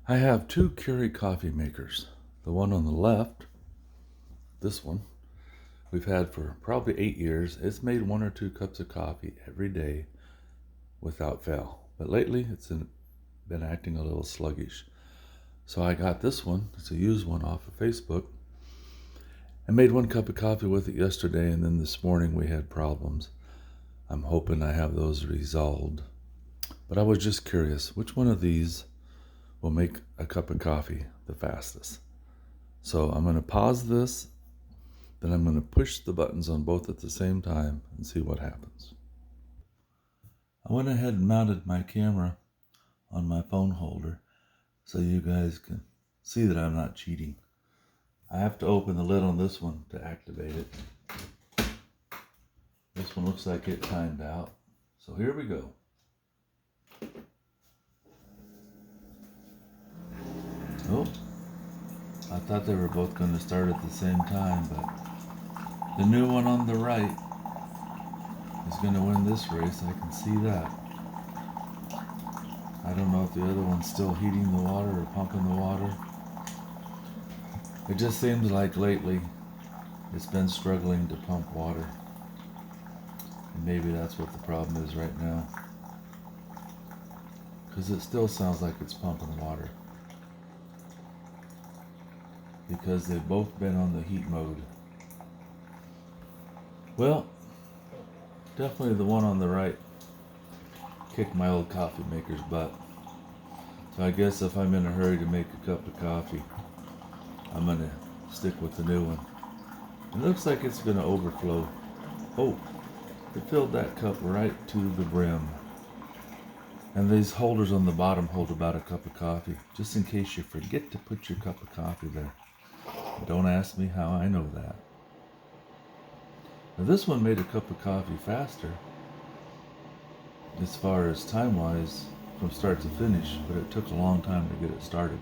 I have two Keurig coffee makers. The one on the left, this one, we've had for probably 8 years. It's made 1 or 2 cups of coffee every day without fail. But lately been acting a little sluggish. So I got this one, it's a used one off of Facebook. I made 1 cup of coffee with it yesterday, and then this morning we had problems. I'm hoping I have those resolved. But I was just curious, which one of these will make a cup of coffee the fastest? So I'm going to pause this, then I'm going to push the buttons on both at the same time and see what happens. I went ahead and mounted my camera on my phone holder so you guys can see that I'm not cheating. I have to open the lid on this one to activate it. This one looks like it timed out. So here we go. Oh, I thought they were both going to start at the same time, but the new one on the right is going to win this race. I can see that. I don't know if the other one's still heating the water or pumping the water. It just seems like lately it's been struggling to pump water. And maybe that's what the problem is right now. Because it still sounds like it's pumping water. Because they've both been on the heat mode. Well, definitely the one on the right kicked my old coffee maker's butt. So I guess if I'm in a hurry to make a cup of coffee, I'm going to stick with the new one. It looks like it's going to overflow. Oh, it filled that cup right to the brim. And these holders on the bottom hold about a cup of coffee, just in case you forget to put your cup of coffee there. Don't ask me how I know that. Now this one made a cup of coffee faster, as far as time-wise, from start to finish, but it took a long time to get it started.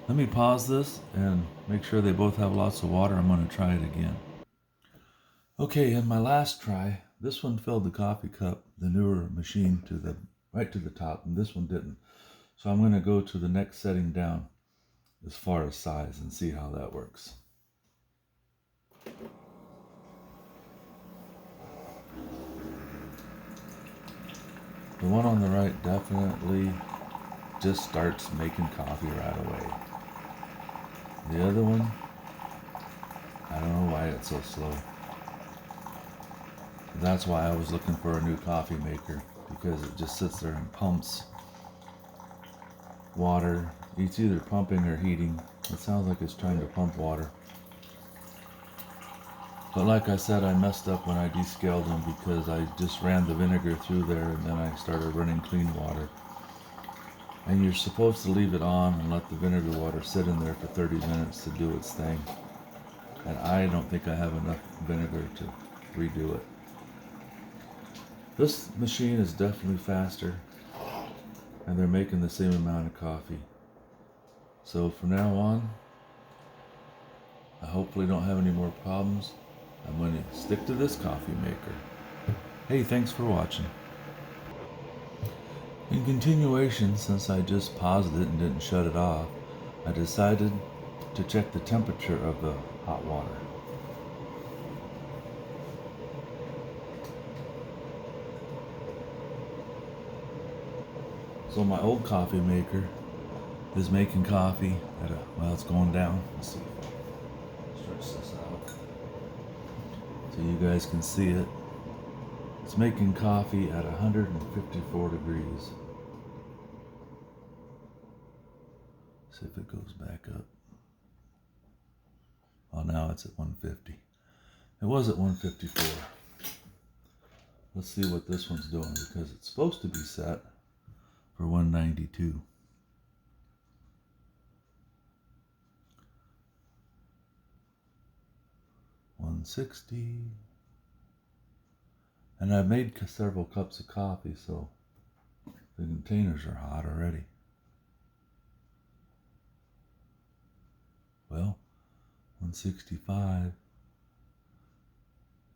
Let me pause this and make sure they both have lots of water. I'm going to try it again. Okay, in my last try, this one filled the coffee cup, the newer machine, right to the top, and this one didn't. So I'm going to go to the next setting down as far as size and see how that works. The one on the right definitely just starts making coffee right away. The other one, I don't know why it's so slow. That's why I was looking for a new coffee maker, because it just sits there and pumps water. It's either pumping or heating. It sounds like it's trying to pump water. But like I said, I messed up when I descaled them because I just ran the vinegar through there and then I started running clean water. And you're supposed to leave it on and let the vinegar water sit in there for 30 minutes to do its thing. And I don't think I have enough vinegar to redo it. This machine is definitely faster, and they're making the same amount of coffee. So from now on, I hopefully don't have any more problems. I'm going to stick to this coffee maker. Hey, thanks for watching. In continuation, since I just paused it and didn't shut it off, I decided to check the temperature of the hot water. So my old coffee maker is making coffee at well, it's going down. Let's see if I stretch this out so you guys can see it. It's making coffee at 154 degrees. See if it goes back up. Oh, now it's at 150. It was at 154. Let's see what this one's doing, because it's supposed to be set for 192. $160. And I've made several cups of coffee, so the containers are hot already. Well, 165.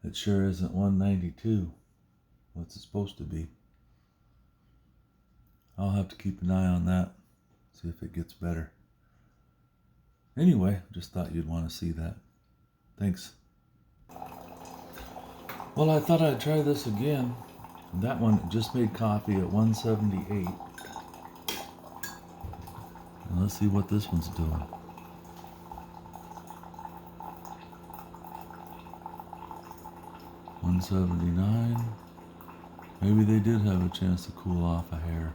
It sure isn't 192. What's it supposed to be? I'll have to keep an eye on that. See if it gets better. Anyway, just thought you'd want to see that. Thanks. Well, I thought I'd try this again. That one just made coffee at 178. And let's see what this one's doing. $179. Maybe they did have a chance to cool off a hair.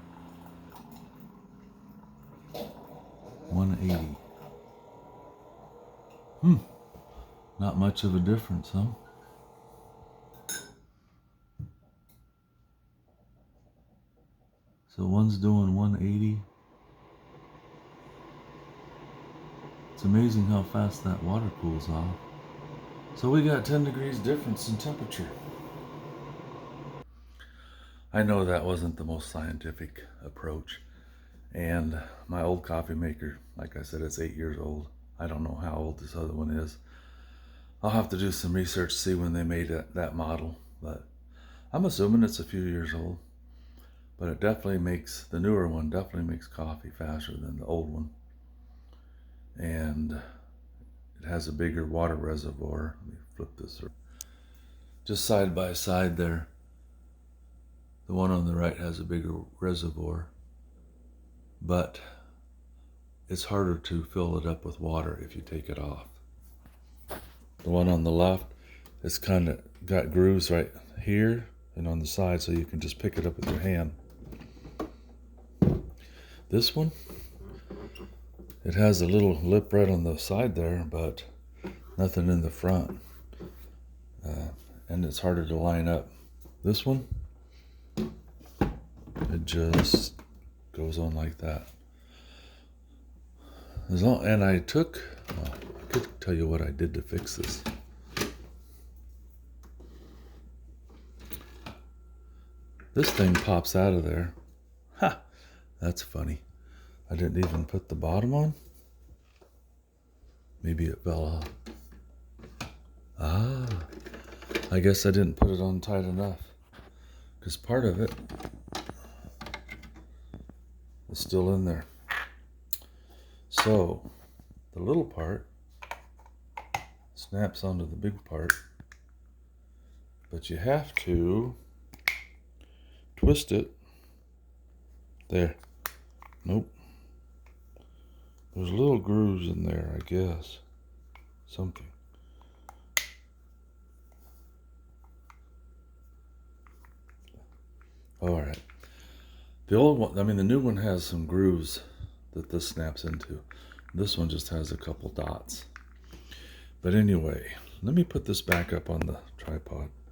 180. Not much of a difference, huh? So one's doing 180. It's amazing how fast that water cools off. So we got 10 degrees difference in temperature. I know that wasn't the most scientific approach. And my old coffee maker, like I said, it's 8 years old. I don't know how old this other one is. I'll have to do some research to see when they made that model. But I'm assuming it's a few years old. But it definitely makes, the newer one definitely makes coffee faster than the old one. And it has a bigger water reservoir. Let me flip this around. Just side by side there. The one on the right has a bigger reservoir, but it's harder to fill it up with water if you take it off. The one on the left is kind of got grooves right here and on the side, so you can just pick it up with your hand. This one, it has a little lip right on the side there, but nothing in the front. And it's harder to line up. This one, it just goes on like that. And I could tell you what I did to fix this. This thing pops out of there. Ha! That's funny. I didn't even put the bottom on. Maybe it fell off. Ah, I guess I didn't put it on tight enough, because part of it is still in there. So the little part snaps onto the big part, but you have to twist it. There. Nope. There's little grooves in there, I guess. Something. All right. The old one, the new one has some grooves that this snaps into. This one just has a couple dots. But anyway, let me put this back up on the tripod.